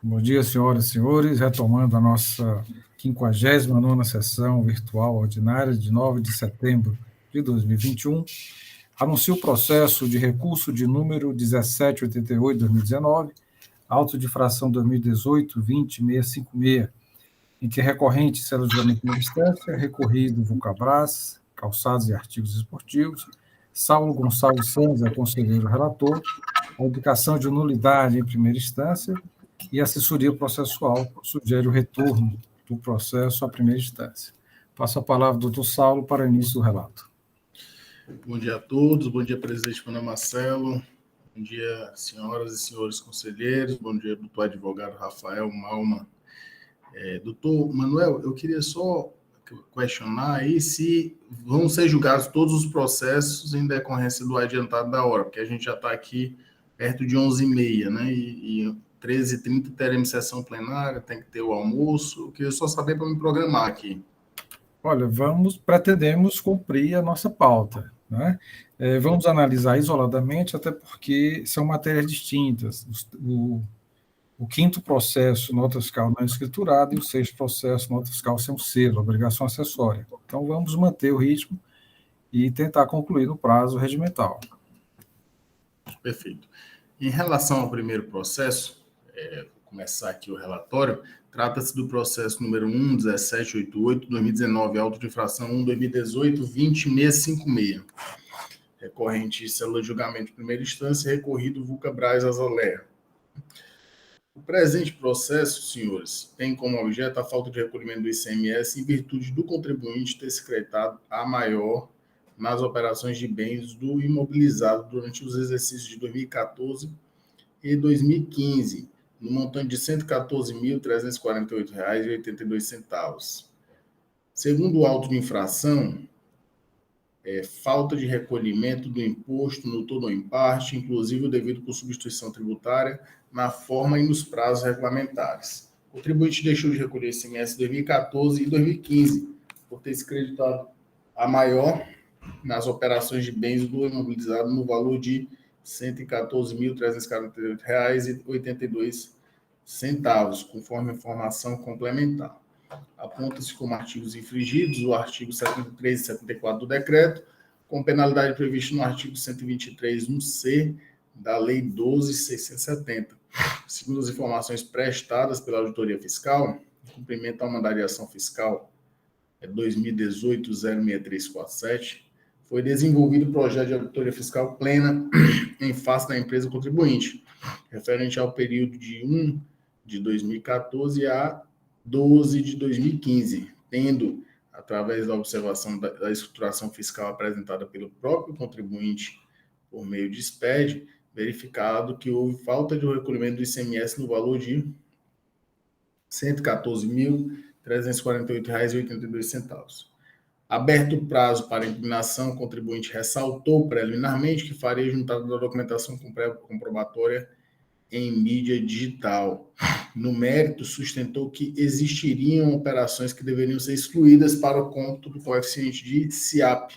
Bom dia, senhoras e senhores. Retomando a nossa 59ª sessão virtual ordinária de 9 de setembro de 2021, anuncio o processo de recurso de número 1788/2019, auto de infração 2018-20-656, em que recorrente cela de julgamento de instância, recorrido Vulcabras, Calçados e Artigos Esportivos, Saulo Gonçalves Santos é conselheiro relator, a indicação de nulidade em primeira instância e a assessoria processual sugere o retorno do processo à primeira instância. Passo a palavra ao doutor Saulo para o início do relato. Bom dia a todos, bom dia, presidente Pana Marcelo, bom dia, senhoras e senhores conselheiros, bom dia, doutor advogado Rafael Malman. Doutor Manuel, eu queria só questionar aí se vão ser julgados todos os processos em decorrência do adiantado da hora, porque a gente já está aqui perto de 11h30, né, e 13h30 teremos sessão plenária, tem que ter o almoço. Eu queria só saber para me programar aqui. Olha, pretendemos cumprir a nossa pauta, né? Vamos analisar isoladamente, até porque são matérias distintas. O quinto processo, nota fiscal não escriturada, e o sexto processo, nota fiscal sem um selo, obrigação acessória. Então, vamos manter o ritmo e tentar concluir no prazo regimental. Perfeito. Em relação ao primeiro processo, vou começar aqui o relatório, trata-se do processo número 1.1788/2019, auto de infração 1/2018-20.656. Recorrente célula de julgamento de primeira instância, recorrido Vulcabras Azolé. O presente processo, senhores, tem como objeto a falta de recolhimento do ICMS em virtude do contribuinte ter secretado a maior nas operações de bens do imobilizado durante os exercícios de 2014 e 2015, no montante de R$ 114.348,82. Segundo o auto de infração, falta de recolhimento do imposto no todo ou em parte, inclusive o devido por substituição tributária, na forma e nos prazos regulamentares. O contribuinte deixou de recolher ICMS em 2014 e 2015, por ter se creditado a maior nas operações de bens do imobilizado no valor de R$ 114.348,82, conforme informação complementar. Aponta-se como artigos infringidos o artigo 73 e 74 do decreto, com penalidade prevista no artigo 123, no C, da Lei 12.670. Segundo as informações prestadas pela Auditoria Fiscal, em cumprimento ao mandado de ação fiscal 2018-06347, foi desenvolvido o projeto de auditoria fiscal plena em face da empresa contribuinte, referente ao período de 1 de 2014 a 12 de 2015, tendo, através da observação da estruturação fiscal apresentada pelo próprio contribuinte por meio de SPED, verificado que houve falta de recolhimento do ICMS no valor de R$ 114.348,82. Aberto o prazo para impugnação, o contribuinte ressaltou preliminarmente que faria juntada da documentação comprobatória em mídia digital. No mérito, sustentou que existiriam operações que deveriam ser excluídas para o cômputo do coeficiente de SIAP,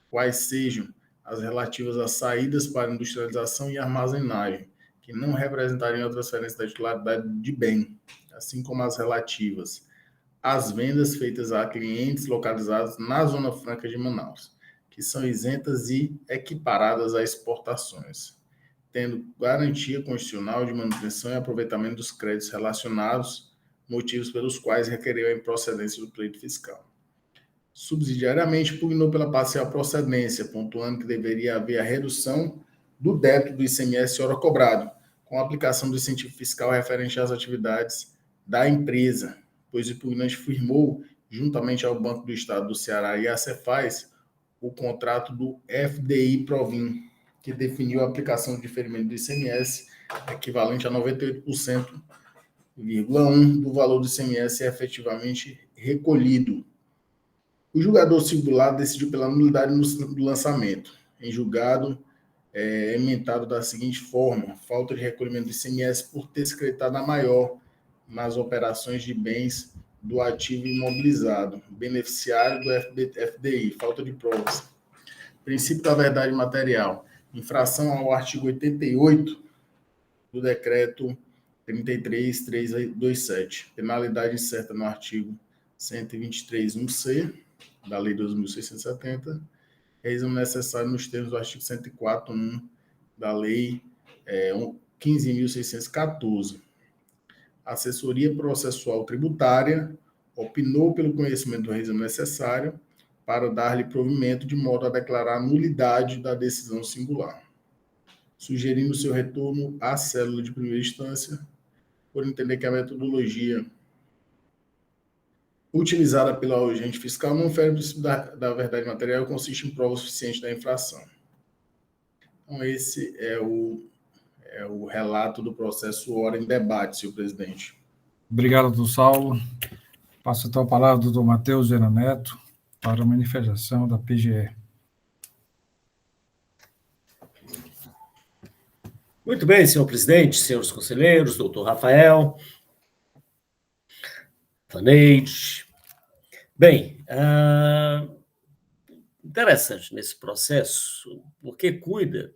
quais sejam as relativas às saídas para industrialização e armazenagem, que não representariam a transferência da titularidade de bem, assim como as relativas às vendas feitas a clientes localizados na Zona Franca de Manaus, que são isentas e equiparadas a exportações, tendo garantia constitucional de manutenção e aproveitamento dos créditos relacionados, motivos pelos quais requereu a improcedência do pleito fiscal. Subsidiariamente, pugnou pela parcial procedência, pontuando que deveria haver a redução do débito do ICMS hora cobrado, com a aplicação do incentivo fiscal referente às atividades da empresa, pois o impugnante firmou, juntamente ao Banco do Estado do Ceará e à Cefaz, o contrato do FDI Provin, que definiu a aplicação do diferimento do ICMS equivalente a 98,1% do valor do ICMS efetivamente recolhido. O julgador singular decidiu pela nulidade do lançamento. Em julgado, emendado da seguinte forma: falta de recolhimento do ICMS por ter secretado a maior nas operações de bens do ativo imobilizado, beneficiário do FDI, falta de provas. Princípio da verdade material, infração ao artigo 88 do decreto 33.327. Penalidade incerta no artigo 123.1c da Lei 2.670. Reexame necessário nos termos do artigo 104.1 da Lei 15.614. Assessoria Processual Tributária opinou pelo conhecimento do reexame necessário para dar-lhe provimento de modo a declarar a nulidade da decisão singular, sugerindo seu retorno à célula de primeira instância, por entender que a metodologia utilizada pela agente fiscal não fere o princípio da verdade material e consiste em prova suficiente da infração. Então, esse é o relato do processo ora em debate, senhor presidente. Obrigado, doutor Saulo. Passo então a palavra ao doutor Matheus Viana Neto para a manifestação da PGE. Muito bem, senhor presidente, senhores conselheiros, doutor Rafael, Faneide. Bem, interessante nesse processo, porque cuida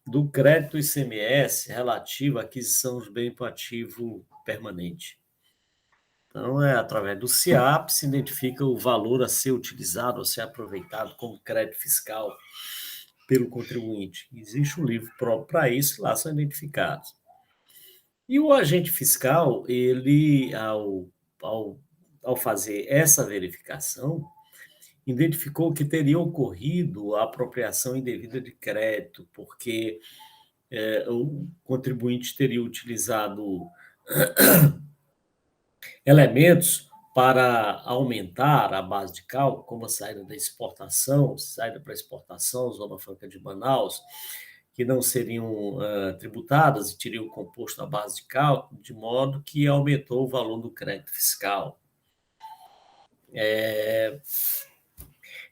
do crédito ICMS relativo à aquisição de bem ativo permanente. Então, através do CIAP, se identifica o valor a ser utilizado, a ser aproveitado como crédito fiscal pelo contribuinte. Existe um livro próprio para isso, lá são identificados. E o agente fiscal, ele, ao fazer essa verificação, identificou que teria ocorrido a apropriação indevida de crédito, porque o contribuinte teria utilizado elementos para aumentar a base de cálculo, como a saída para exportação, Zona Franca de Manaus, que não seriam tributadas e teriam composto a base de cálculo, de modo que aumentou o valor do crédito fiscal.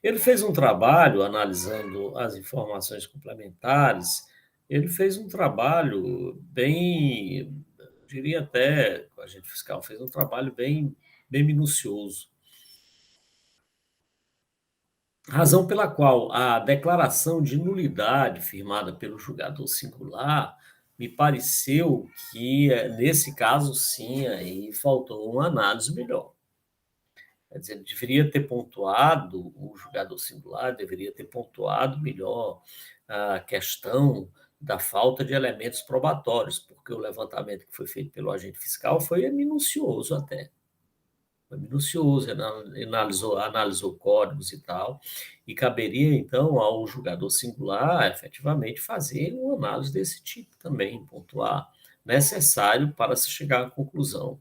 Ele fez um trabalho analisando as informações complementares, ele fez um trabalho bem, diria até, o agente fiscal fez um trabalho bem minucioso. Razão pela qual a declaração de nulidade firmada pelo julgador singular me pareceu que, nesse caso, sim, aí faltou uma análise melhor. Quer dizer, ele deveria ter pontuado, o julgador singular deveria ter pontuado melhor a questão da falta de elementos probatórios, porque o levantamento que foi feito pelo agente fiscal foi minucioso até. Foi minucioso, analisou códigos e tal, e caberia, então, ao julgador singular, efetivamente, fazer uma análise desse tipo também, pontuar, necessário para se chegar à conclusão.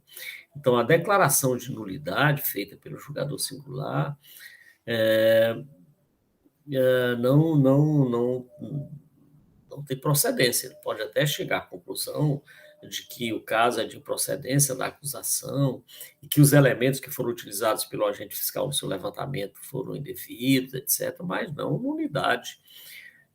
Então, a declaração de nulidade feita pelo julgador singular não tem procedência. Ele pode até chegar à conclusão de que o caso é de improcedência da acusação e que os elementos que foram utilizados pelo agente fiscal no seu levantamento foram indevidos, etc., mas não nulidade.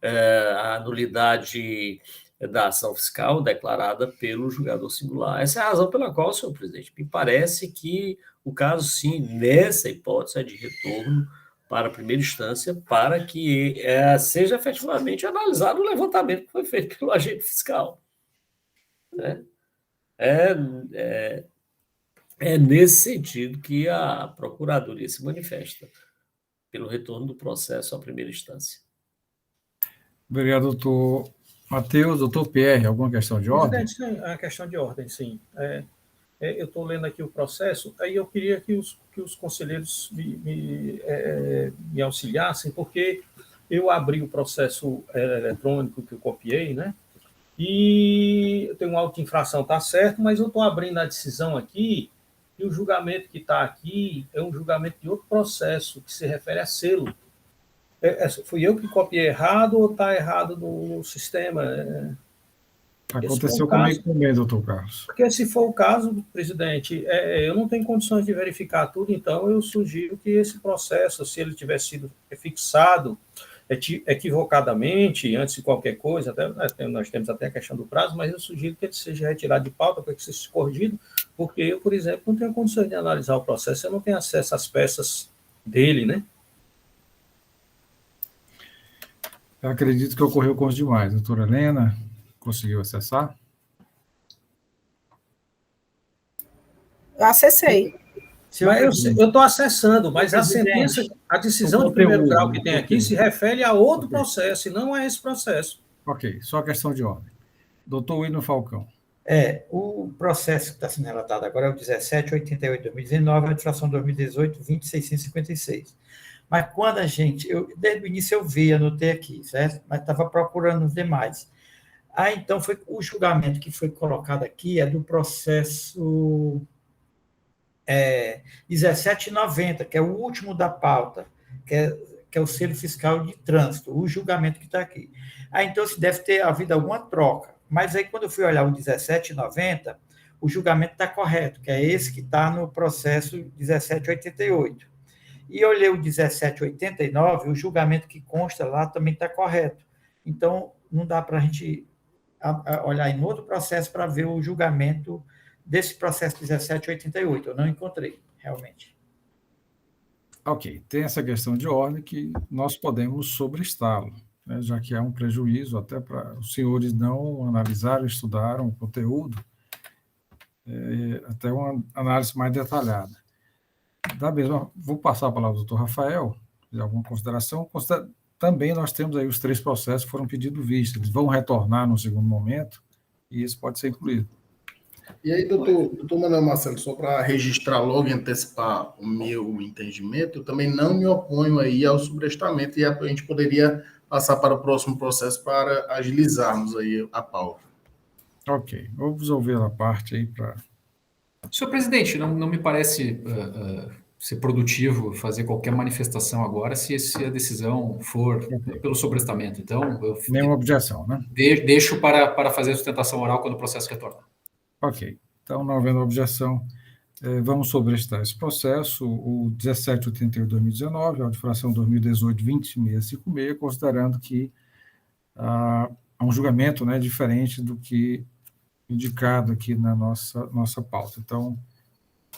A nulidade da ação fiscal declarada pelo julgador singular. Essa é a razão pela qual, senhor presidente, me parece que o caso, sim, nessa hipótese, é de retorno para a primeira instância, para que seja efetivamente analisado o levantamento que foi feito pelo agente fiscal. Né? É nesse sentido que a Procuradoria se manifesta, pelo retorno do processo à primeira instância. Obrigado, doutor Matheus. Doutor Pierre, alguma questão de ordem? Presidente, sim, a questão de ordem, sim. Eu estou lendo aqui o processo, aí eu queria que os conselheiros me auxiliassem, porque eu abri o processo eletrônico que eu copiei, né? E eu tenho uma auto-infração, está certo, mas eu estou abrindo a decisão aqui, e o julgamento que está aqui é um julgamento de outro processo, que se refere a selo. Fui eu que copiei errado ou está errado no sistema? Aconteceu comigo também, doutor Carlos. Porque se for o caso, presidente, eu não tenho condições de verificar tudo, então eu sugiro que esse processo, se ele tivesse sido fixado equivocadamente, antes de qualquer coisa, até, nós temos até a questão do prazo, mas eu sugiro que ele seja retirado de pauta para que seja corrigido, porque eu, por exemplo, não tenho condições de analisar o processo, eu não tenho acesso às peças dele, né? Eu acredito que ocorreu com os demais. Doutora Helena, conseguiu acessar? Eu acessei. Mas eu estou acessando, mas a sentença, a decisão de primeiro grau que tem aqui se refere a outro processo, e não a esse processo. Ok, só questão de ordem. Doutor William Falcão. O processo que está sendo relatado agora é o 1788/2019, a infração 2018, 20.656. Mas quando desde o início eu vi, anotei aqui, certo? Mas estava procurando os demais. Então, foi o julgamento que foi colocado aqui é do processo 1790, que é o último da pauta, que é o selo fiscal de trânsito, o julgamento que está aqui. Então, se deve ter havido alguma troca. Mas aí, quando eu fui olhar o 1790, o julgamento está correto, que é esse que está no processo 1788. E eu olhei o 1789, o julgamento que consta lá também está correto. Então, não dá para a gente olhar em outro processo para ver o julgamento desse processo 1788. Eu não encontrei, realmente. Ok, tem essa questão de ordem que nós podemos sobrestá-lo, né, já que há um prejuízo até para os senhores não analisaram, estudaram o conteúdo, até uma análise mais detalhada. Vou passar a palavra ao doutor Rafael, de alguma consideração. Também nós temos aí os 3 processos que foram pedidos vista, eles vão retornar no segundo momento, e isso pode ser incluído. E aí, doutor Manuel Marcelo, só para registrar logo e antecipar o meu entendimento, eu também não me oponho aí ao sobrestamento e a gente poderia passar para o próximo processo para agilizarmos aí a pauta. Ok, vamos ouvir a parte aí para... Senhor presidente, não me parece ser produtivo fazer qualquer manifestação agora se a decisão for pelo sobrestamento. Então, nenhuma objeção, né? Deixo para fazer a sustentação oral quando o processo retornar. Ok, então, não havendo objeção, vamos sobrestar esse processo, o 1788/2019, a infração 2018-20.656, considerando que há um julgamento, né, diferente do que indicado aqui na nossa pauta. Então,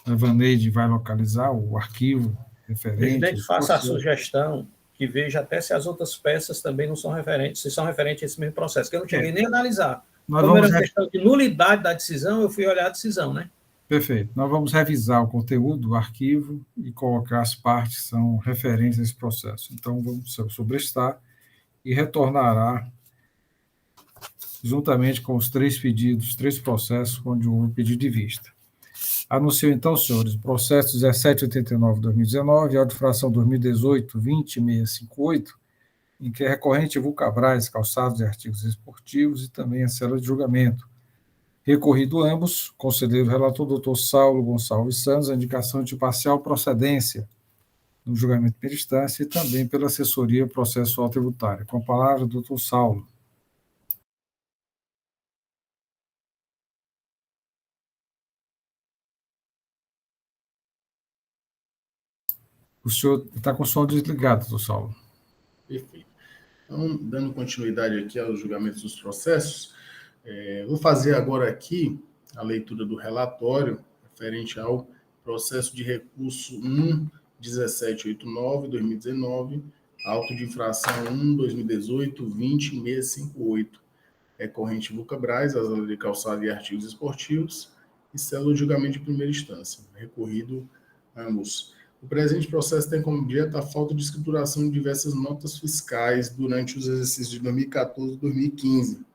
a Vaneide vai localizar o arquivo referente... Presidente, faça a sugestão que veja até se as outras peças também não são referentes, se são referentes a esse mesmo processo, que eu não cheguei nem a analisar. Como era questão de nulidade da decisão, eu fui olhar a decisão, né? Perfeito. Nós vamos revisar o conteúdo do arquivo e colocar as partes que são referentes a esse processo. Então, vamos sobrestar e retornará juntamente com os 3 pedidos, 3 processos, onde houve pedido de vista. Anuncio, então, senhores, o processo 1789/2019, auto-infração 2018-20.658, em que é recorrente Vulcabras, calçados e artigos esportivos, e também a célula de julgamento. Recorrido ambos, conselheiro relator doutor Saulo Gonçalves Santos, a indicação de parcial procedência no julgamento de primeira instância e também pela assessoria processual tributária. Com a palavra, doutor Saulo. O senhor está com o som desligado, doutor Saulo. Perfeito. Então, dando continuidade aqui aos julgamentos dos processos, vou fazer agora aqui a leitura do relatório referente ao processo de recurso 1.1789/2019, auto de infração 1.2018-20.658, recorrente Vulcabras, Asas de Calçado e Artigos Esportivos, e célula de julgamento de primeira instância, recorrido ambos. O presente processo tem como objeto a falta de escrituração de diversas notas fiscais durante os exercícios de 2014 e 2015,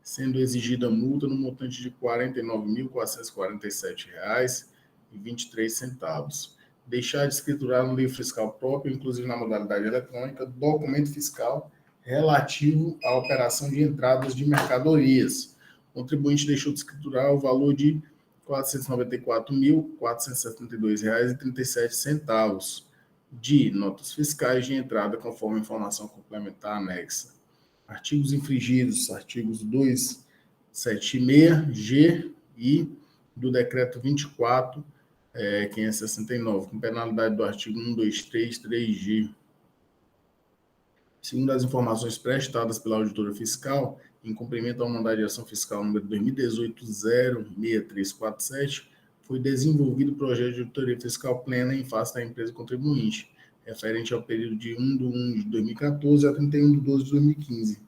sendo exigida multa no montante de R$ 49.447,23. Deixar de escriturar no livro fiscal próprio, inclusive na modalidade eletrônica, documento fiscal relativo à operação de entradas de mercadorias. O contribuinte deixou de escriturar o valor de R$ 494.472,37 de notas fiscais de entrada, conforme a informação complementar anexa. Artigos infringidos, artigos 276-G e do decreto 24.569, com penalidade do artigo 1233-G. Segundo as informações prestadas pela auditora fiscal, em cumprimento ao mandado de ação fiscal número 2018-06347, foi desenvolvido o projeto de auditoria fiscal plena em face da empresa contribuinte, referente ao período de 1/1/2014 a 31/12/2015,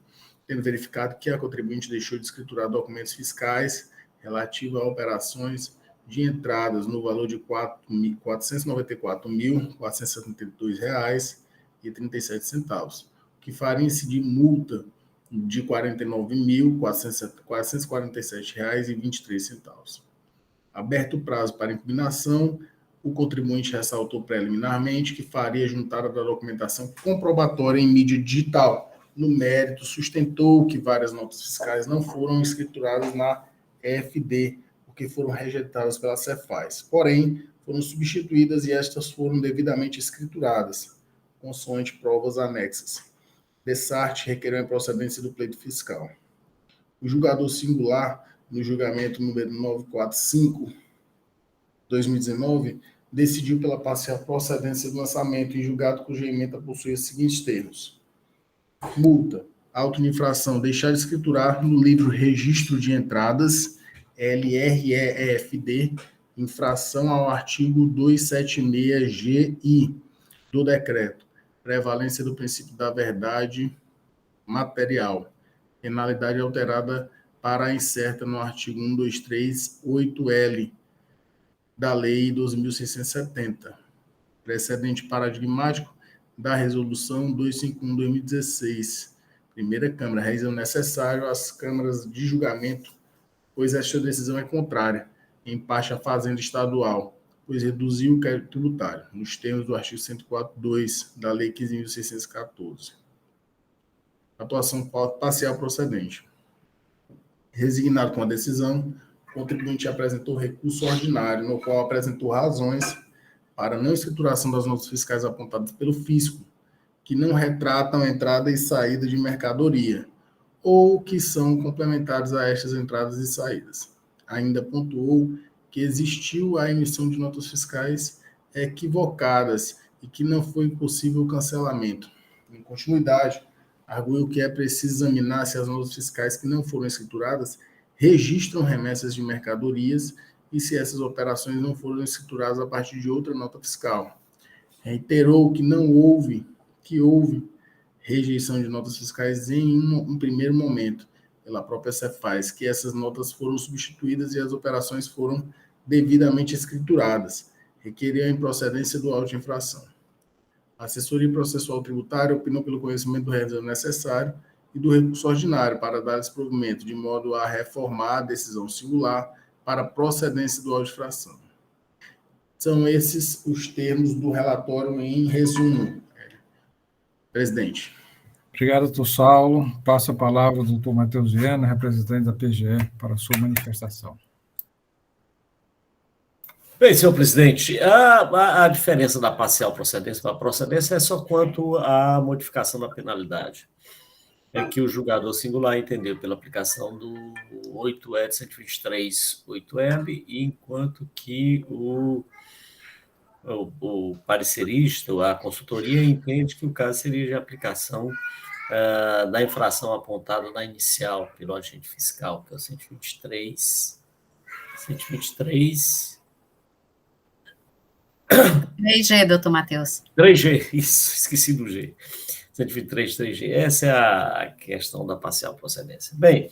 tendo verificado que a contribuinte deixou de escriturar documentos fiscais relativos a operações de entradas no valor de R$ 494.472,37, que faria incidir multa de R$ 49.447,23. Aberto o prazo para impugnação, o contribuinte ressaltou preliminarmente que faria juntada da documentação comprobatória em mídia digital. No mérito, sustentou que várias notas fiscais não foram escrituradas na FD, porque foram rejeitadas pela Cefaz. Porém, foram substituídas e estas foram devidamente escrituradas, consoante provas anexas. Dessarte requereu a improcedência do pleito fiscal. O julgador singular, no julgamento número 945/2019, decidiu pela parcial procedência do lançamento em julgado cuja ementa possui os seguintes termos: multa, auto de infração, deixar de escriturar no livro Registro de Entradas, LREFD, infração ao artigo 276-GI do decreto, prevalência do princípio da verdade material, penalidade alterada para a incerta no artigo 1238L da Lei 12.670, precedente paradigmático da Resolução 251/2016, primeira Câmara, realizam necessário às câmaras de julgamento, pois esta decisão é contrária, em parte à Fazenda Estadual, pois reduziu o crédito tributário, nos termos do artigo 104.2 da Lei 15.614. Atuação parcial procedente. Resignado com a decisão, o contribuinte apresentou recurso ordinário, no qual apresentou razões para não escrituração das notas fiscais apontadas pelo fisco, que não retratam entrada e saída de mercadoria, ou que são complementares a estas entradas e saídas. Ainda pontuou que existiu a emissão de notas fiscais equivocadas e que não foi possível o cancelamento. Em continuidade, arguiu que é preciso examinar se as notas fiscais que não foram escrituradas registram remessas de mercadorias e se essas operações não foram escrituradas a partir de outra nota fiscal. Reiterou que houve rejeição de notas fiscais em um primeiro momento pela própria Cefaz, que essas notas foram substituídas e as operações foram devidamente escrituradas. Requeriu a improcedência do auto de infração. A assessoria processual tributária opinou pelo conhecimento do requisito necessário e do recurso ordinário para dar provimento, de modo a reformar a decisão singular para procedência do auto de infração. São esses os termos do relatório em resumo. Presidente. Obrigado, doutor Saulo. Passo a palavra ao doutor Matheus Viana, representante da PGE, para a sua manifestação. Bem, senhor presidente, a diferença da parcial procedência para a procedência é só quanto à modificação da penalidade. É que o julgador singular entendeu pela aplicação do 8E de 123.8L, enquanto que o parecerista, a consultoria, entende que o caso seria de aplicação da infração apontada na inicial pelo agente fiscal, que é o 123... 3G, doutor Matheus. 3G, isso, esqueci do G. 123, 3G. Essa é a questão da parcial procedência. Bem,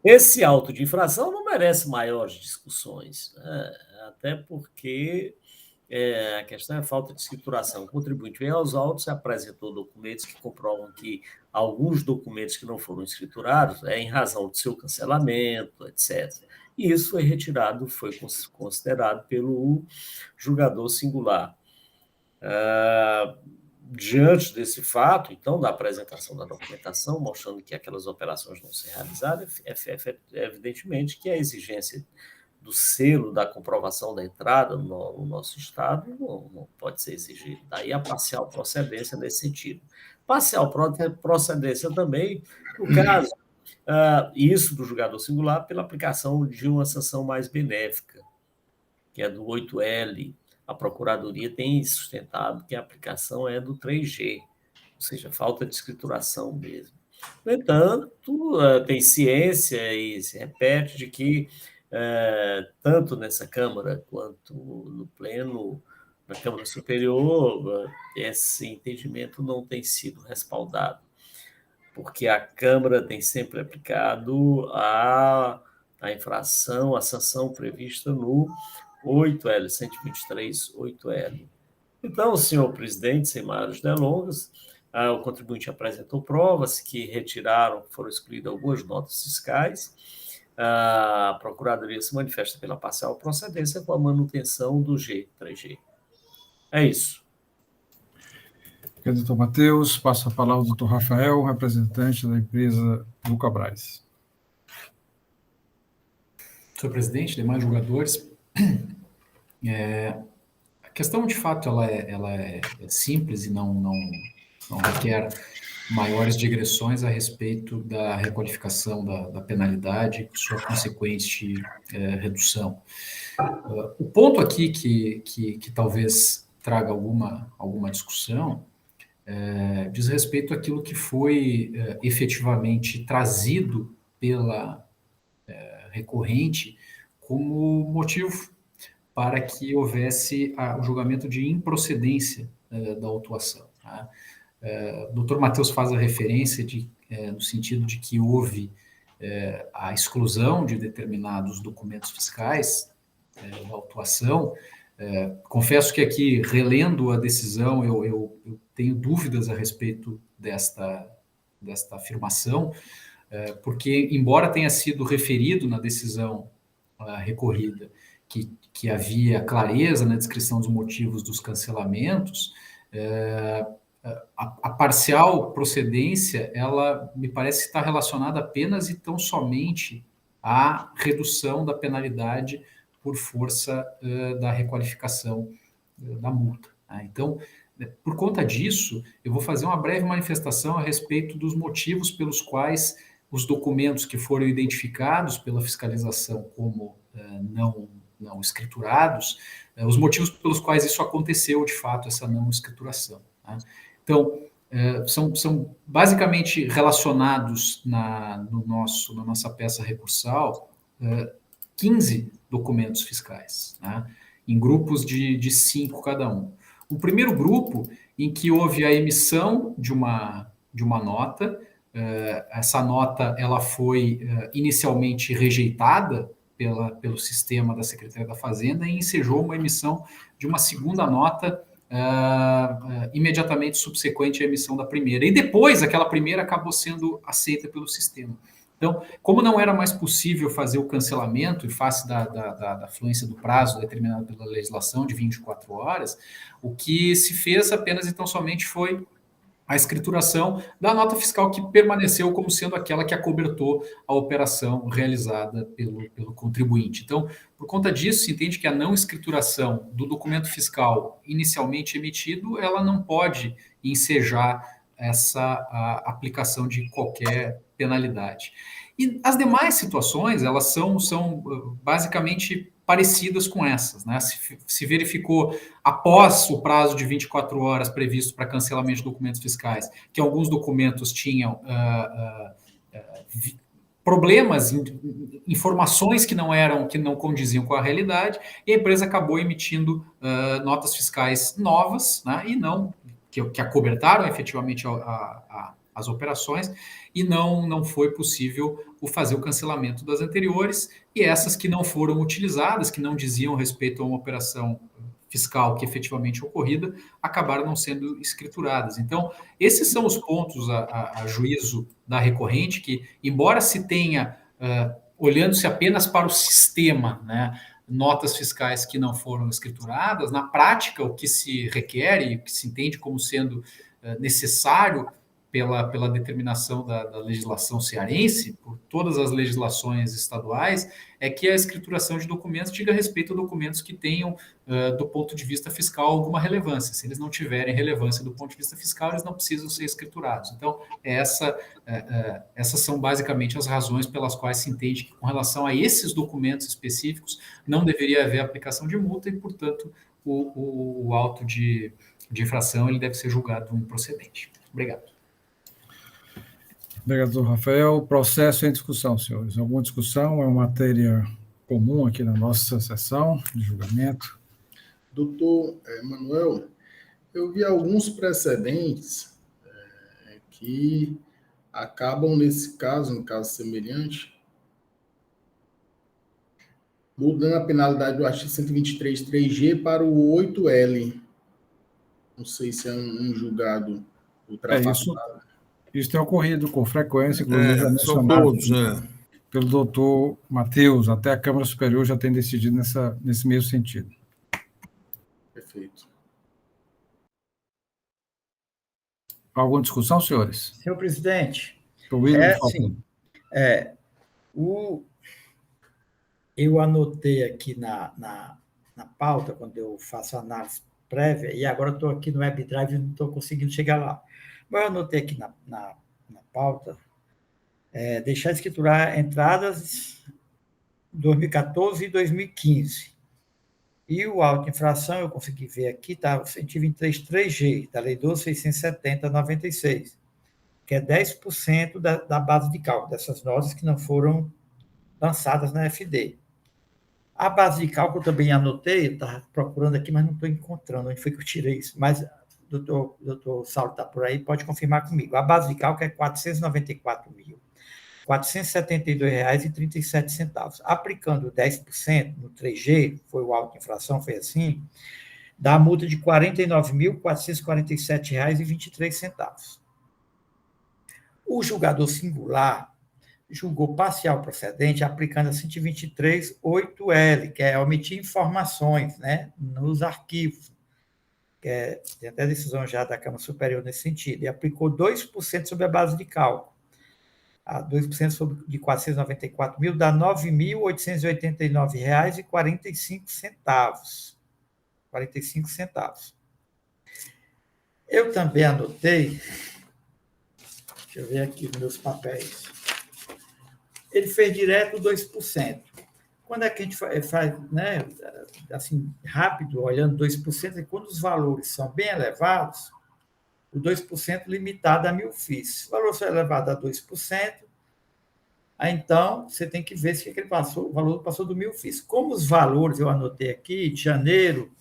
esse auto de infração não merece maiores discussões, né? Até porque a questão é a falta de escrituração. O contribuinte veio aos autos e apresentou documentos que comprovam que alguns documentos que não foram escriturados em razão do seu cancelamento, etc. E isso foi retirado, foi considerado pelo julgador singular. Diante desse fato, então, da apresentação da documentação, mostrando que aquelas operações não se realizaram, evidentemente que a exigência do selo da comprovação da entrada no nosso Estado não pode ser exigida. Daí a parcial procedência nesse sentido. Parcial procedência também, no caso, isso do julgador singular, pela aplicação de uma sanção mais benéfica, que é do 8L. A Procuradoria tem sustentado que a aplicação é do 3G, ou seja, falta de escrituração mesmo. No entanto, tem ciência e se repete de que, tanto nessa Câmara quanto no Pleno, na Câmara Superior, esse entendimento não tem sido respaldado, porque a Câmara tem sempre aplicado a a infração, a sanção prevista no 8L, 123, 8L. Então, senhor presidente, sem maiores delongas, o contribuinte apresentou provas que foram excluídas algumas notas fiscais. A Procuradoria se manifesta pela parcial procedência com a manutenção do G3G. É isso. Doutor Matheus, passo a palavra ao doutor Rafael, representante da empresa Vulcabras. Senhor presidente, demais julgadores, a questão, de fato, ela é simples e não requer maiores digressões a respeito da requalificação da penalidade e sua consequente redução. O ponto aqui que talvez traga alguma discussão diz respeito àquilo que foi efetivamente trazido pela recorrente como motivo para que houvesse o julgamento de improcedência da autuação. Tá? O doutor Matheus faz a referência no sentido de que houve a exclusão de determinados documentos fiscais da autuação. Confesso que aqui, relendo a decisão, eu tenho dúvidas a respeito desta afirmação, porque, embora tenha sido referido na decisão recorrida que havia clareza na descrição dos motivos dos cancelamentos, a parcial procedência, ela me parece estar relacionada apenas e tão somente à redução da penalidade por força da requalificação da multa. Tá? Então, por conta disso, eu vou fazer uma breve manifestação a respeito dos motivos pelos quais os documentos que foram identificados pela fiscalização como não escriturados, os motivos pelos quais isso aconteceu, de fato, essa não escrituração. Tá? Então, são basicamente relacionados na nossa peça recursal 15 documentos fiscais, tá? Em grupos de 5 cada um. O primeiro grupo, em que houve a emissão de uma nota, essa nota ela foi inicialmente rejeitada pelo sistema da Secretaria da Fazenda e ensejou uma emissão de uma segunda nota imediatamente subsequente à emissão da primeira. E depois, aquela primeira acabou sendo aceita pelo sistema. Então, como não era mais possível fazer o cancelamento em face da fluência do prazo determinado pela legislação de 24 horas, o que se fez apenas então somente foi a escrituração da nota fiscal que permaneceu como sendo aquela que acobertou a operação realizada pelo contribuinte. Então, por conta disso, se entende que a não escrituração do documento fiscal inicialmente emitido, ela não pode ensejar essa aplicação de qualquer penalidade. E as demais situações, elas são basicamente parecidas com essas, né? Se verificou, após o prazo de 24 horas previsto para cancelamento de documentos fiscais, que alguns documentos tinham problemas, informações que não condiziam com a realidade, e a empresa acabou emitindo notas fiscais novas, né? E não que acobertaram efetivamente as operações, e não foi possível fazer o cancelamento das anteriores, e essas que não foram utilizadas, que não diziam respeito a uma operação fiscal que efetivamente ocorrida, acabaram não sendo escrituradas. Então, esses são os pontos a juízo da recorrente, que, embora se tenha, olhando-se apenas para o sistema, né, notas fiscais que não foram escrituradas, na prática, o que se requer e o que se entende como sendo necessário pela determinação da legislação cearense, por todas as legislações estaduais, é que a escrituração de documentos diga respeito a documentos que tenham, do ponto de vista fiscal, alguma relevância. Se eles não tiverem relevância do ponto de vista fiscal, eles não precisam ser escriturados. Então, essas são basicamente as razões pelas quais se entende que, com relação a esses documentos específicos, não deveria haver aplicação de multa e, portanto, o auto de infração ele deve ser julgado improcedente. Obrigado. Obrigado, doutor Rafael. Processo em discussão, senhores. Alguma discussão? É uma matéria comum aqui na nossa sessão de julgamento. Doutor Manuel, eu vi alguns precedentes que acabam, nesse caso, um caso semelhante, Mudando a penalidade do artigo 123, 3G para o 8L. Não sei se é um julgado ultrapassado. Isso tem ocorrido com frequência, inclusive São mencionado todos, pelo doutor Matheus, até a Câmara Superior já tem decidido nesse mesmo sentido. Perfeito. Alguma discussão, senhores? Senhor presidente, Sim. Eu anotei aqui na pauta, quando eu faço a análise prévia, e agora estou aqui no WebDrive e não estou conseguindo chegar lá. Mas eu anotei aqui na pauta, deixar de escriturar entradas 2014 e 2015. E o auto de infração, eu consegui ver aqui, está o 123.3G, da Lei 12.670/96, que é 10% da base de cálculo, dessas notas que não foram lançadas na FD. A base de cálculo eu também anotei, estava procurando aqui, mas não estou encontrando onde foi que eu tirei isso. Mas o doutor Saulo está por aí, pode confirmar comigo. A base de cálculo é R$ 494.472,37. Aplicando 10% no 3G, foi o auto de infração, foi assim, dá a multa de R$ 49.447,23. O julgador singular julgou parcial procedente aplicando a 123.8L, que é omitir informações, né, nos arquivos. Tem até decisão já da Câmara Superior nesse sentido, e aplicou 2% sobre a base de cálculo. 2% de 494 mil dá R$ 9.889,45. 45 centavos. Eu também anotei, deixa eu ver aqui nos meus papéis, ele fez direto 2%. Quando é que a gente faz, né, assim, rápido, olhando 2%, e quando os valores são bem elevados, o 2% limitado a 1.000 FIIs. Se o valor for elevado a 2%, aí, então, você tem que ver se ele passou, o valor passou do 1.000 FIIs. Como os valores, eu anotei aqui, de janeiro,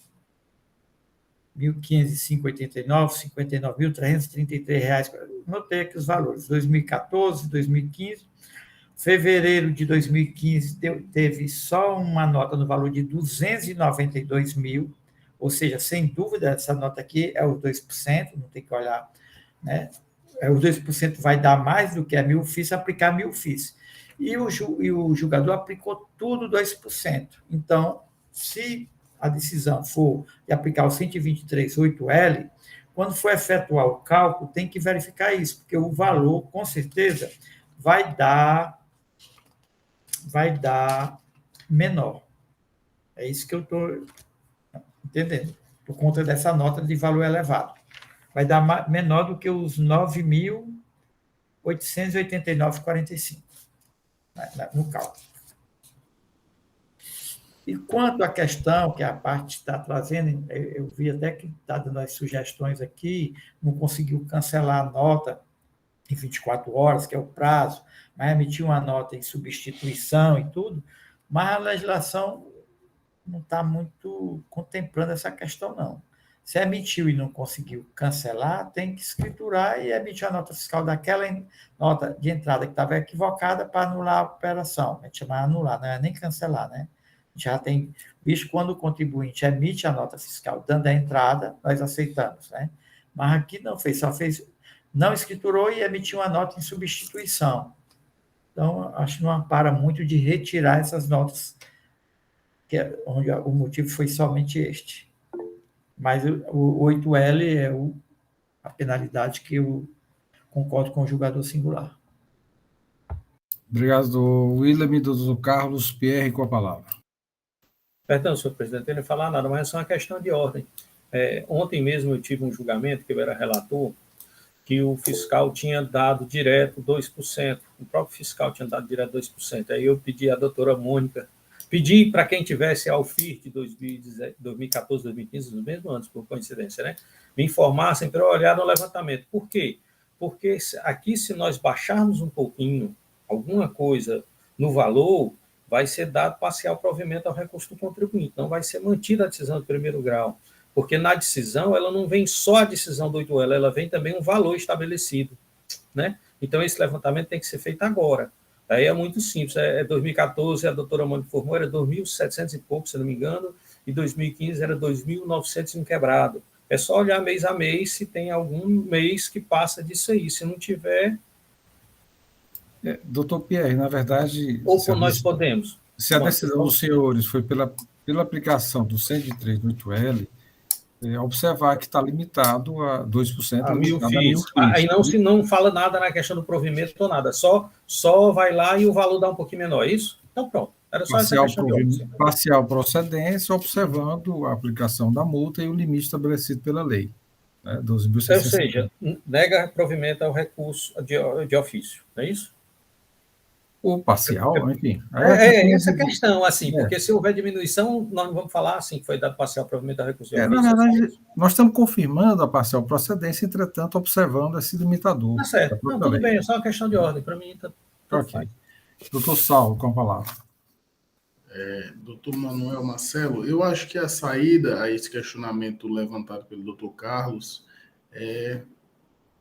R$ 1.505,89, R$ 59.333, anotei aqui os valores, 2014, 2015, fevereiro de 2015 teve só uma nota no valor de 292 mil, ou seja, sem dúvida, essa nota aqui é os 2%, não tem que olhar, né? Os 2% vai dar mais do que a 1.000 FIIs, aplicar 1.000 FIIs. E o julgador aplicou tudo 2%. Então, se a decisão for de aplicar o 123.8L, quando for efetuar o cálculo, tem que verificar isso, porque o valor, com certeza, vai dar menor. É isso que eu estou entendendo, por conta dessa nota de valor elevado. Vai dar menor do que os 9.889,45 no cálculo. E quanto à questão que a parte está trazendo, eu vi até que está dando as sugestões aqui, não conseguiu cancelar a nota em 24 horas, que é o prazo, mas emitiu uma nota em substituição e tudo, mas a legislação não está muito contemplando essa questão, não. Se emitiu e não conseguiu cancelar, tem que escriturar e emitir a nota fiscal daquela nota de entrada que estava equivocada para anular a operação. A gente chama de anular, não é nem cancelar, né? A gente já tem visto quando o contribuinte emite a nota fiscal dando a entrada, nós aceitamos, né? Mas aqui não fez, só fez, não escriturou e emitiu uma nota em substituição. Então, acho que não ampara muito de retirar essas notas, onde o motivo foi somente este. Mas o 8L é a penalidade que eu concordo com o julgador singular. Obrigado, William e doutor Carlos Pierre, com a palavra. Perdão, senhor presidente, eu não ia falar nada, mas é só uma questão de ordem. Ontem mesmo eu tive um julgamento, que eu era relator, que o fiscal tinha dado direto 2%, o próprio fiscal tinha dado direto 2%. Aí eu pedi à doutora Mônica, pedi para quem tivesse a UFIR de 2014, 2015, nos mesmos anos, por coincidência, né? Me informassem para eu olhar no levantamento. Por quê? Porque aqui, se nós baixarmos um pouquinho alguma coisa no valor, vai ser dado parcial provimento ao recurso do contribuinte, não vai ser mantida a decisão de primeiro grau, porque na decisão ela não vem só a decisão do 8L, ela vem também um valor estabelecido, né? Então esse levantamento tem que ser feito agora, Aí é muito simples, é 2014, a doutora Mônica formou, era 2.700 e pouco, se não me engano, e 2015 era 2.900 e um quebrado. É só olhar mês a mês se tem algum mês que passa disso aí. Se não tiver... Doutor Pierre, na verdade... Ou nós podemos. Se a decisão dos senhores foi pela aplicação do 103.8L, observar que está limitado a 2%. A 1.000 limitado FIIs. Aí não fala nada na questão do provimento ou nada. Só vai lá e o valor dá um pouquinho menor, é isso? Então, pronto. Era só essa questão de ordem. Parcial procedência, observando a aplicação da multa e o limite estabelecido pela lei. Né, 12.650. Ou seja, nega provimento ao recurso de ofício, não é isso? Ou parcial, enfim. Essa questão, assim, porque se houver diminuição, nós não vamos falar assim, que foi dado parcial provimento ao recurso de ofício. Na verdade, nós estamos confirmando a parcial procedência, entretanto, observando esse limitador. Tá certo. Não, tudo bem, é só uma questão de ordem. Para mim, tá tudo faz. Doutor Saulo, com a palavra. Doutor Manuel Marcelo, eu acho que a saída a esse questionamento levantado pelo doutor Carlos é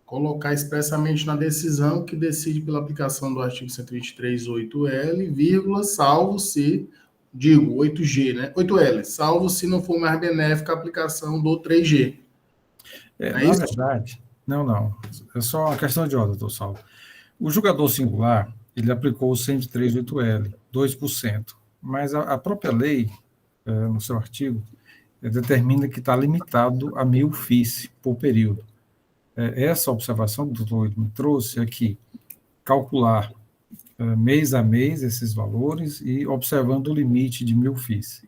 colocar expressamente na decisão que decide pela aplicação do artigo 123.8L, vírgula, salvo se, 8G, né? 8L, salvo se não for mais benéfica a aplicação do 3G. Na verdade, não. É só uma questão de ordem, doutor Saulo. O julgador singular, ele aplicou o 103.8L, 2%. Mas a própria lei, no seu artigo, determina que está limitado a 1.000 FIIs por período. Essa observação que o doutor me trouxe é que calcular mês a mês esses valores e observando o limite de 1.000 FIIs.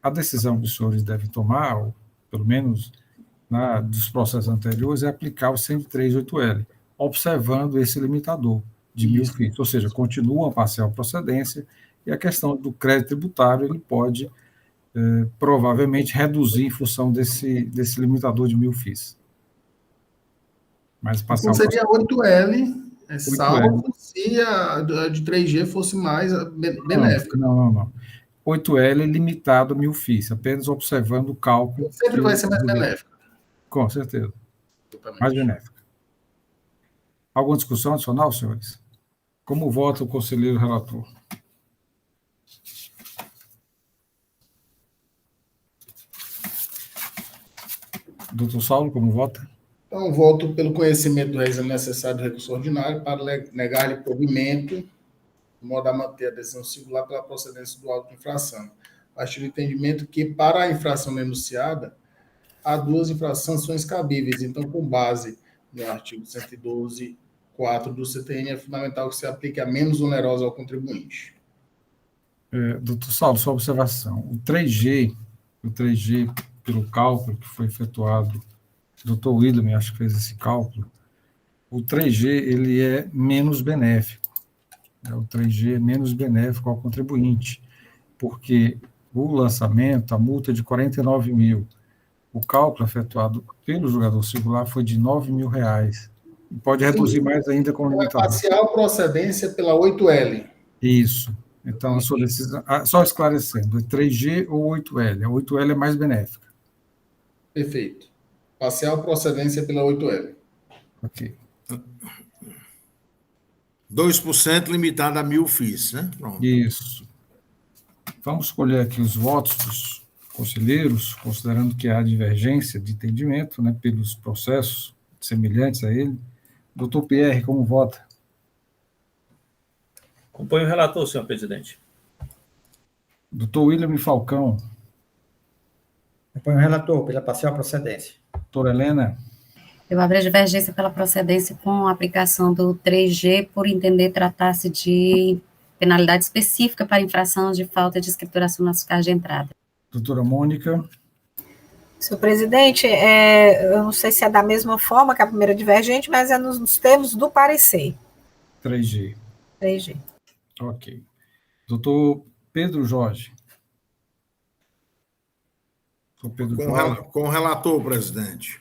A decisão que os senhores devem tomar, ou pelo menos dos processos anteriores, é aplicar o 103.8L, observando esse limitador de 1.000 FIIs, ou seja, continua a parcial procedência. E a questão do crédito tributário, ele pode, provavelmente, reduzir em função desse limitador de 1.000 FIIs. Mas então seria 8L, salvo se a de 3G fosse mais benéfica. Não. 8L é limitado a 1.000 FIIs, apenas observando o cálculo. Sempre vai ser mais benéfica. Com certeza. Totalmente. Mais benéfica. Alguma discussão adicional, senhores? Como vota o conselheiro relator? Doutor Saulo, como vota? Então, voto pelo conhecimento do exame necessário do recurso ordinário para negar-lhe provimento, de modo a manter a decisão singular pela procedência do auto de infração. Partir do entendimento que, para a infração denunciada, há 2 sanções cabíveis. Então, com base no artigo 112.4 do CTN, é fundamental que se aplique a menos onerosa ao contribuinte. Doutor Saulo, sua observação. O 3G, pelo cálculo que foi efetuado, o doutor William, acho que fez esse cálculo, o 3G ele é menos benéfico. O 3G é menos benéfico ao contribuinte, porque o lançamento, a multa é de 49 mil. O cálculo efetuado pelo julgador singular foi de 9 mil reais. E pode reduzir mais ainda com o limitador. Parcial procedência pela 8L. Isso. Então, a sua decisão... Só esclarecendo, é 3G ou 8L? A 8L é mais benéfica. Perfeito. Parcial procedência pela 8L. Ok. 2% limitado a 1.000 FIIs, né? Pronto. Isso. Vamos escolher aqui os votos dos conselheiros, considerando que há divergência de entendimento, né, pelos processos semelhantes a ele. Doutor Pierre, como vota? Acompanho o relator, senhor presidente. Doutor William Falcão. Acompanho o relator pela parcial procedência. Doutora Helena. Eu abro a divergência pela procedência com a aplicação do 3G, por entender tratar-se de penalidade específica para infração de falta de escrituração nas fiscais de entrada. Doutora Mônica. Senhor presidente, eu não sei se é da mesma forma que a primeira divergente, mas é nos termos do parecer. 3G. 3G. Ok. Doutor Pedro Jorge. Com o relator, presidente.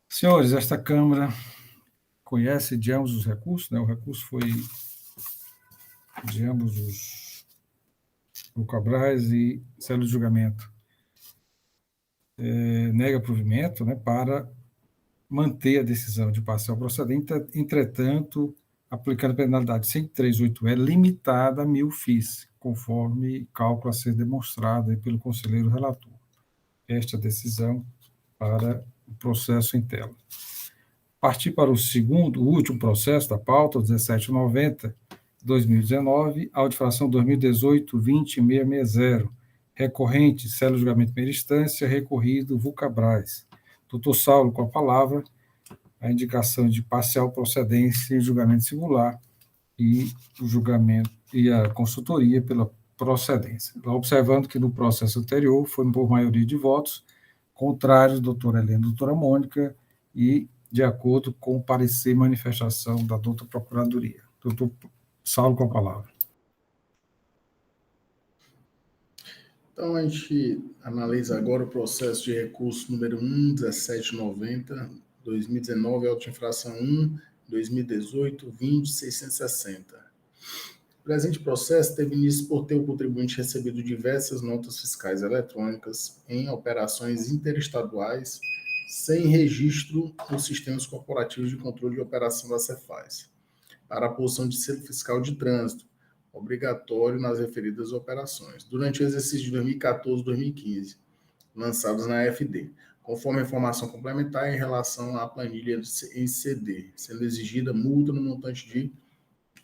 Senhores, esta Câmara conhece de ambos os recursos, né? O recurso foi de ambos os Lucabras e célula de julgamento. Nega provimento, né, para manter a decisão de parcial procedente, entretanto, aplicando a penalidade 103.8E limitada a 1.000 FIIs, conforme cálculo a ser demonstrado aí pelo conselheiro relator. Esta decisão para o processo em tela. Partir para o último processo da pauta, 1790/2019, audifração 2018-20-660, recorrente, célula de julgamento de primeira instância, recorrido, Vulcabras. Doutor Saulo, com a palavra, a indicação de parcial procedência em julgamento singular e o julgamento e a consultoria pela procedência. Observando que no processo anterior foi por maioria de votos, contrários, doutora Helena e doutora Mônica, e de acordo com o parecer e manifestação da doutora Procuradoria. Doutor Saulo, com a palavra. Então, a gente analisa agora o processo de recurso número 1.1790/2019, auto-infração 1/2018-20-660. O presente processo teve início por ter o contribuinte recebido diversas notas fiscais eletrônicas em operações interestaduais sem registro nos sistemas corporativos de controle de operação da Cefaz, para a posição de selo fiscal de trânsito, obrigatório nas referidas operações, durante o exercício de 2014 e 2015, lançados na FD, conforme a informação complementar em relação à planilha em CD, sendo exigida multa no montante de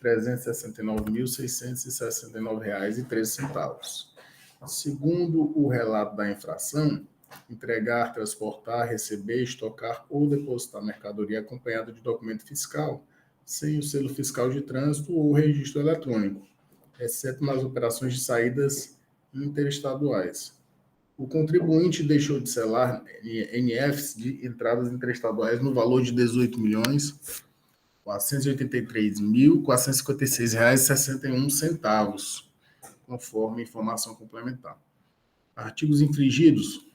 R$ 369.669,13. Segundo o relato da infração, entregar, transportar, receber, estocar ou depositar mercadoria acompanhada de documento fiscal sem o selo fiscal de trânsito ou registro eletrônico, exceto nas operações de saídas interestaduais. O contribuinte deixou de selar NFs de entradas interestaduais no valor de R$ 18.483.456,61, conforme informação complementar. Artigos infringidos: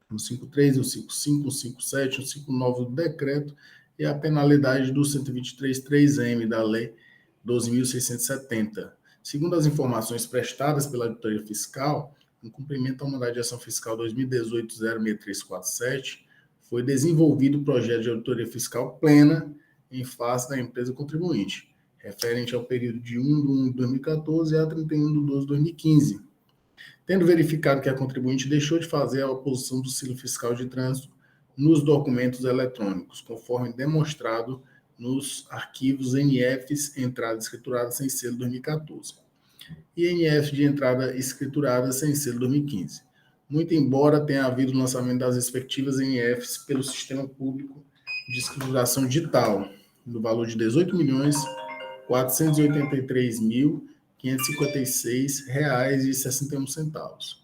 153, 155, 157, 159 do decreto e a penalidade do 123.3M da Lei 12.670. Segundo as informações prestadas pela Auditoria Fiscal, em cumprimento ao mandado de ação fiscal 2018-06347, foi desenvolvido o projeto de auditoria fiscal plena em face da empresa contribuinte, referente ao período de 1/1/2014 a 31/12/2015. Tendo verificado que a contribuinte deixou de fazer a oposição do selo fiscal de trânsito nos documentos eletrônicos, conforme demonstrado nos arquivos NFs entrada escriturada sem selo 2014 e NF de entrada escriturada sem selo 2015. Muito embora tenha havido o lançamento das respectivas NFs pelo Sistema Público de Escrituração Digital, no valor de R$ 18.483.556,61.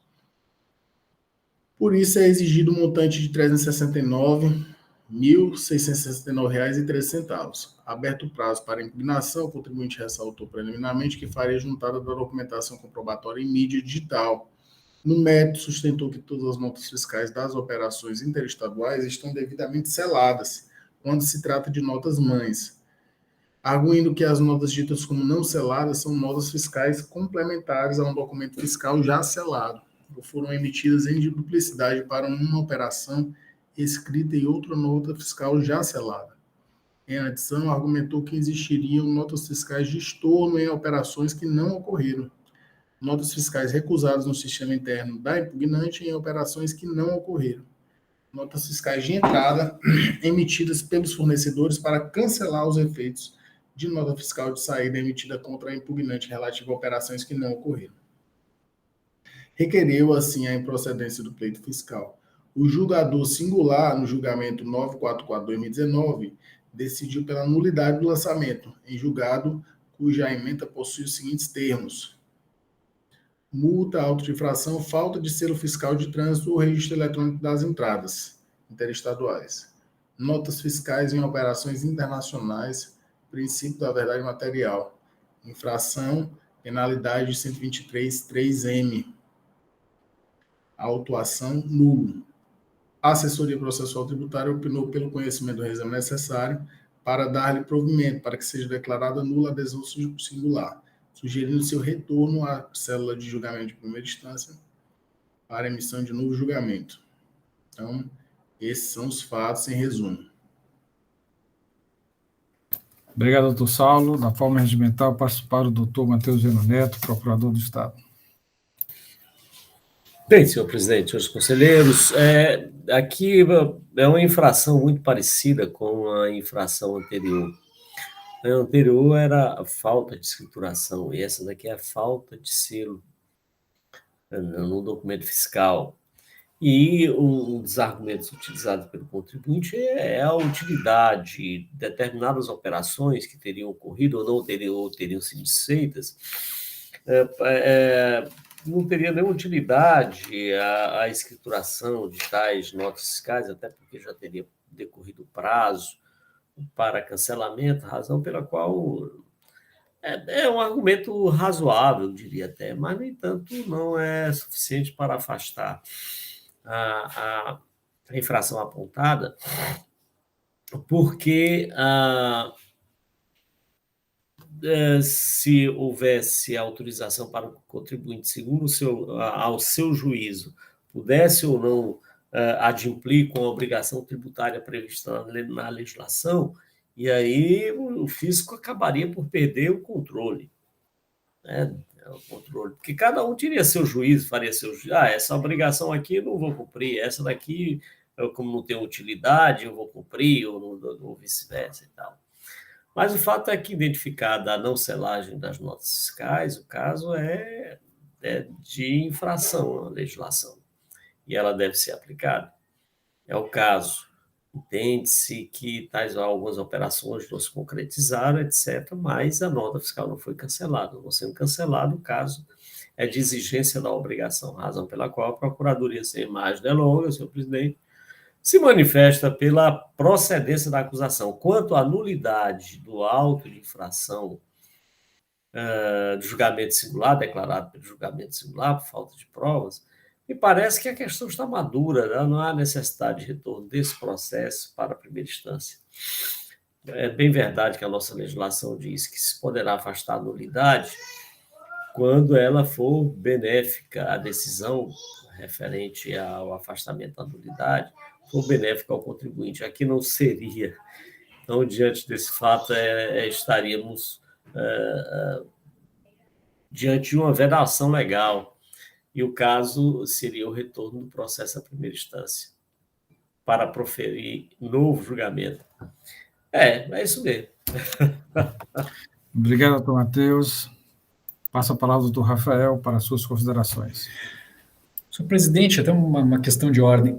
Por isso, é exigido um montante de R$ 369.669,13. Aberto o prazo para impugnação, o contribuinte ressaltou preliminarmente que faria juntada da documentação comprobatória em mídia digital. No mérito, sustentou que todas as notas fiscais das operações interestaduais estão devidamente seladas, quando se trata de notas mães, arguindo que as notas ditas como não seladas são notas fiscais complementares a um documento fiscal já selado, ou foram emitidas em duplicidade para uma operação escrita e outra nota fiscal já selada. Em adição, argumentou que existiriam notas fiscais de estorno em operações que não ocorreram, notas fiscais recusadas no sistema interno da impugnante em operações que não ocorreram, notas fiscais de entrada emitidas pelos fornecedores para cancelar os efeitos de nota fiscal de saída emitida contra a impugnante relativa a operações que não ocorreram. Requereu, assim, a improcedência do pleito fiscal. O julgador singular, no julgamento 944/2019, decidiu pela nulidade do lançamento, em julgado cuja ementa possui os seguintes termos: multa, auto de infração, falta de selo fiscal de trânsito ou registro eletrônico das entradas interestaduais, notas fiscais em operações internacionais, princípio da verdade material, infração, penalidade de 123.3M, autuação nulo. A assessoria processual tributária opinou pelo conhecimento do exame necessário para dar-lhe provimento, para que seja declarada nula a adesão singular, sugerindo seu retorno à célula de julgamento de primeira instância para emissão de novo julgamento. Então, esses são os fatos em resumo. Obrigado, doutor Saulo. Da forma regimental, passo para o doutor Matheus Geno Neto, procurador do Estado. Bem, senhor presidente, senhores conselheiros, aqui é uma infração muito parecida com a infração anterior. A anterior era a falta de escrituração, e essa daqui é a falta de selo no documento fiscal. E um dos argumentos utilizados pelo contribuinte é a utilidade de determinadas operações que teriam ocorrido ou não teriam sido feitas. Não teria nenhuma utilidade a escrituração de tais notas fiscais, até porque já teria decorrido o prazo para cancelamento, razão pela qual é um argumento razoável, diria até, mas, no entanto, não é suficiente para afastar a infração apontada, porque se houvesse autorização para o contribuinte, segundo ao seu juízo, pudesse ou não adimplir com a obrigação tributária prevista na legislação, e aí o fisco acabaria por perder o controle. O controle, porque cada um teria seu juízo, faria seu juízo. Essa obrigação aqui eu não vou cumprir, essa daqui, como não tem utilidade, eu vou cumprir, ou vice-versa e tal. Mas o fato é que, identificada a não selagem das notas fiscais, o caso é de infração à legislação, e ela deve ser aplicada. É o caso. Entende-se que tais algumas operações não se concretizaram, etc., mas a nota fiscal não foi cancelada. Não sendo cancelada, o caso é de exigência da obrigação, razão pela qual a Procuradoria, sem mais delongas, senhor presidente, se manifesta pela procedência da acusação. Quanto à nulidade do auto de infração do julgamento singular, declarado pelo julgamento singular, por falta de provas, me parece que a questão está madura, né? Não há necessidade de retorno desse processo para a primeira instância. É bem verdade que a nossa legislação diz que se poderá afastar a nulidade quando ela for benéfica, a decisão referente ao afastamento da nulidade for benéfica ao contribuinte. Aqui não seria. Então, diante desse fato, estaríamos diante de uma vedação legal, e o caso seria o retorno do processo à primeira instância para proferir novo julgamento. É isso mesmo. Obrigado, doutor Matheus. Passo a palavra ao doutor Rafael para suas considerações. Senhor presidente, até uma questão de ordem.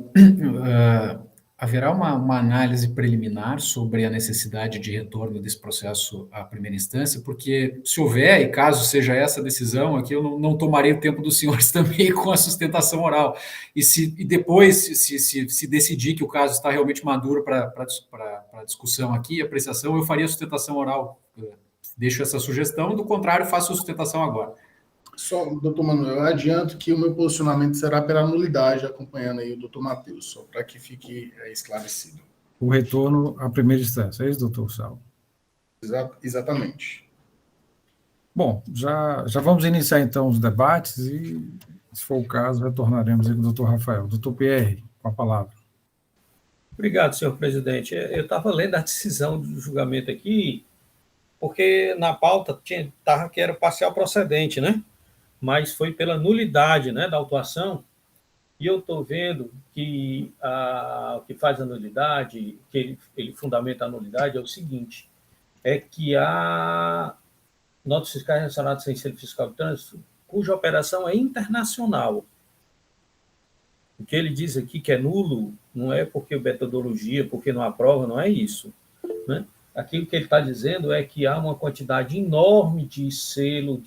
Haverá uma análise preliminar sobre a necessidade de retorno desse processo à primeira instância, porque se houver, e caso seja essa decisão, aqui eu não tomarei o tempo dos senhores também com a sustentação oral. E depois, se decidir que o caso está realmente maduro para discussão aqui, apreciação, eu faria a sustentação oral. Deixo essa sugestão, do contrário, faço a sustentação agora. Só, doutor Manuel, eu adianto que o meu posicionamento será pela nulidade, acompanhando aí o doutor Matheus, só para que fique esclarecido. O retorno à primeira instância, é isso, doutor Saulo? Exatamente. Bom, já vamos iniciar então os debates e, se for o caso, retornaremos aí com o doutor Rafael. Doutor Pierre, com a palavra. Obrigado, senhor presidente. Eu estava lendo a decisão do julgamento aqui, porque na pauta estava que era parcial procedente, né? Mas foi pela nulidade, né, da autuação, e eu estou vendo que o que faz a nulidade, que ele fundamenta a nulidade, é o seguinte, é que a notas fiscais relacionadas sem selo fiscal de trânsito, cuja operação é internacional. O que ele diz aqui que é nulo, não é porque metodologia, porque não há prova, não é isso, né? Aquilo que ele está dizendo é que há uma quantidade enorme de selo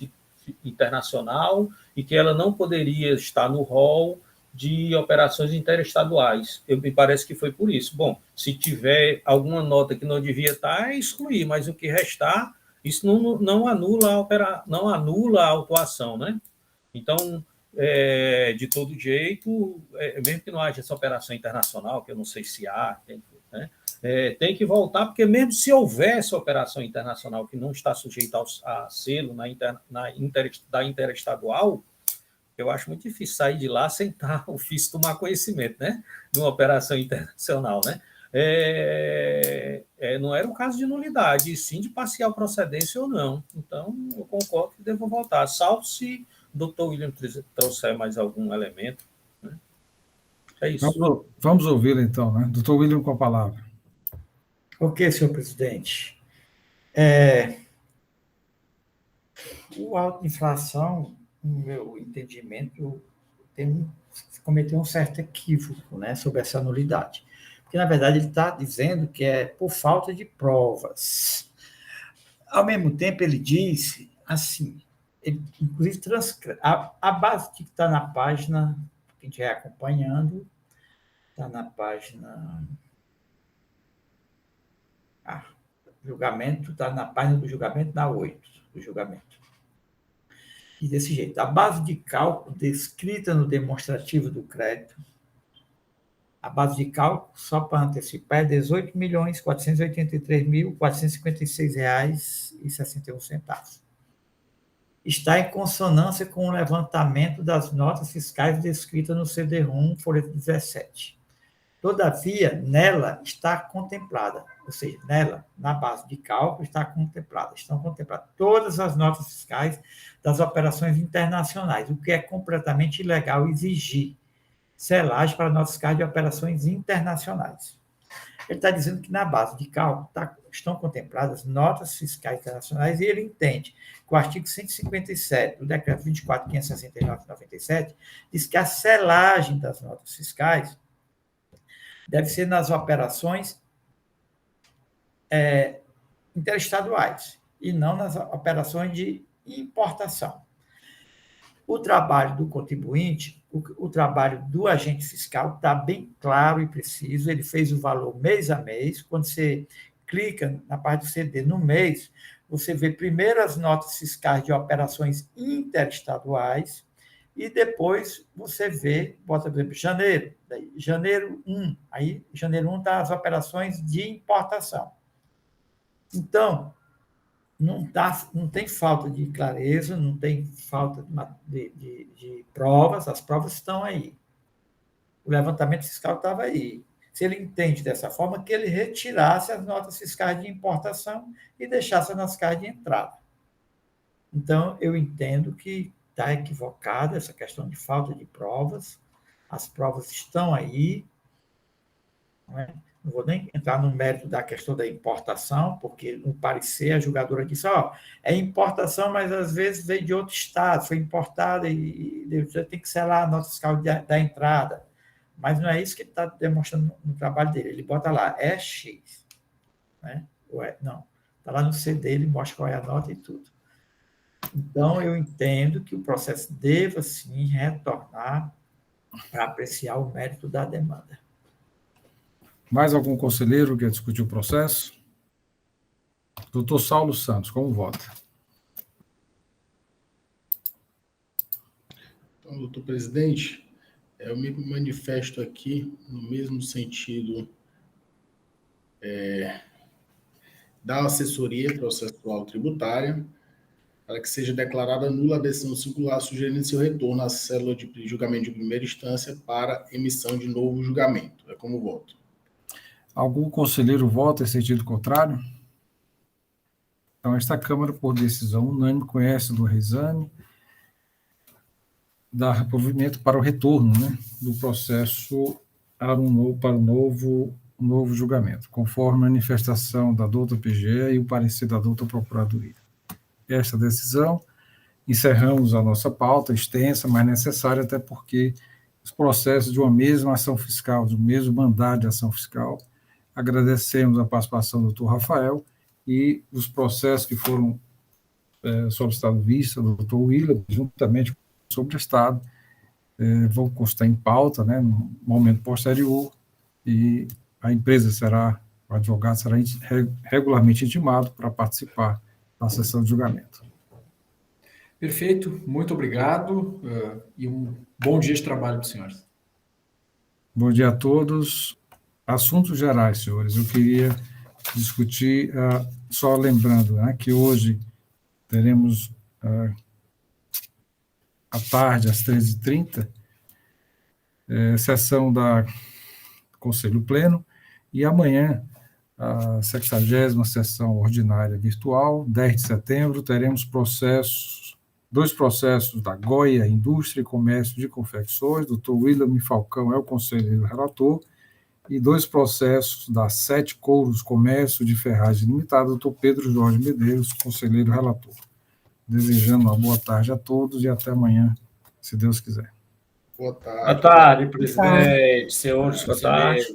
internacional e que ela não poderia estar no rol de operações interestaduais. Me parece que foi por isso. Bom, se tiver alguma nota que não devia estar, é excluir, mas o que restar, isso não anula a autuação, né? Então, de todo jeito, mesmo que não haja essa operação internacional, que eu não sei se há, né? Tem que voltar, porque mesmo se houvesse operação internacional que não está sujeita a selo da interestadual, eu acho muito difícil sair de lá sem o fisco tomar conhecimento, né, de uma operação internacional, né? não era um caso de nulidade, e sim de parcial procedência ou não. Então, eu concordo que devo votar, salvo se o doutor William trouxer mais algum elemento. Né? É isso. Vamos ouvi-lo, então, né? Doutor William, com a palavra. Ok, senhor presidente. O alta inflação, no meu entendimento, cometeu um certo equívoco, né, sobre essa nulidade. Porque, na verdade, ele está dizendo que é por falta de provas. Ao mesmo tempo, ele disse assim, ele, inclusive, a base que está na página, que a gente vai acompanhando, está na página... julgamento, está na página do julgamento, na 8 do julgamento. E desse jeito, a base de cálculo descrita no demonstrativo do crédito, a base de cálculo, só para antecipar, é R$ 18.483.456,61. Está em consonância com o levantamento das notas fiscais descritas no CD-RUM, folha 17. Todavia, nela está contemplada, ou seja, nela, na base de cálculo, estão contempladas todas as notas fiscais das operações internacionais, o que é completamente ilegal exigir selagem para notas fiscais de operações internacionais. Ele está dizendo que na base de cálculo estão contempladas notas fiscais internacionais e ele entende que o artigo 157 do decreto 24.569/97 diz que a selagem das notas fiscais deve ser nas operações interestaduais e não nas operações de importação. O trabalho do contribuinte, o trabalho do agente fiscal está bem claro e preciso, ele fez o valor mês a mês. Quando você clica na parte do CD no mês, você vê primeiro as notas fiscais de operações interestaduais, e depois você vê, bota, por exemplo, janeiro, daí, janeiro 1, aí janeiro 1 está as operações de importação. Então, não tem falta de clareza, não tem falta de provas, as provas estão aí. O levantamento fiscal estava aí. Se ele entende dessa forma, que ele retirasse as notas fiscais de importação e deixasse as notas fiscais de entrada. Então, eu entendo que está equivocada essa questão de falta de provas, as provas estão aí, não vou nem entrar no mérito da questão da importação, porque no parecer a julgadora disse, é importação, mas às vezes veio de outro estado, foi importada e você tem que selar a nota fiscal da entrada, mas não é isso que ele está demonstrando no trabalho dele, ele bota lá, é X, né? Não, está lá no CD, ele mostra qual é a nota e tudo. Então, eu entendo que o processo deva, sim, retornar para apreciar o mérito da demanda. Mais algum conselheiro quer discutir o processo? Doutor Saulo Santos, como vota? Então, doutor presidente, eu me manifesto aqui no mesmo sentido da assessoria processual tributária, para que seja declarada nula a decisão circular sugerindo seu retorno à célula de julgamento de primeira instância para emissão de novo julgamento. É como voto. Algum conselheiro vota em sentido contrário? Então, esta Câmara, por decisão unânime, conhece do reexame, dá provimento para o retorno, né, do processo para o novo julgamento, conforme a manifestação da douta PGE e o parecer da douta Procuradoria. Esta decisão, encerramos a nossa pauta, extensa, mas necessária, até porque os processos de uma mesma ação fiscal, do mesmo mandado de ação fiscal, agradecemos a participação do doutor Rafael e os processos que foram solicitados vista do doutor William, juntamente com o sobrestado, vão constar em pauta, né, no momento posterior, e a empresa o advogado será regularmente intimado para participar da sessão de julgamento. Perfeito, muito obrigado e um bom dia de trabalho para os senhores. Bom dia a todos. Assuntos gerais, senhores. Eu queria discutir, só lembrando, né, que hoje teremos, à tarde, às 13h30, sessão da Conselho Pleno, E amanhã, a 60ª sessão ordinária virtual, 10 de setembro, teremos dois processos da Goia Indústria e Comércio de Confecções, Dr. William Falcão é o conselheiro relator, e dois processos da 7 Couros Comércio de Ferragem Limitada, Dr. Pedro Jorge Medeiros, conselheiro relator. Desejando uma boa tarde a todos e até amanhã, se Deus quiser. Boa tarde. Boa tarde, presidente, senhores conselheiros.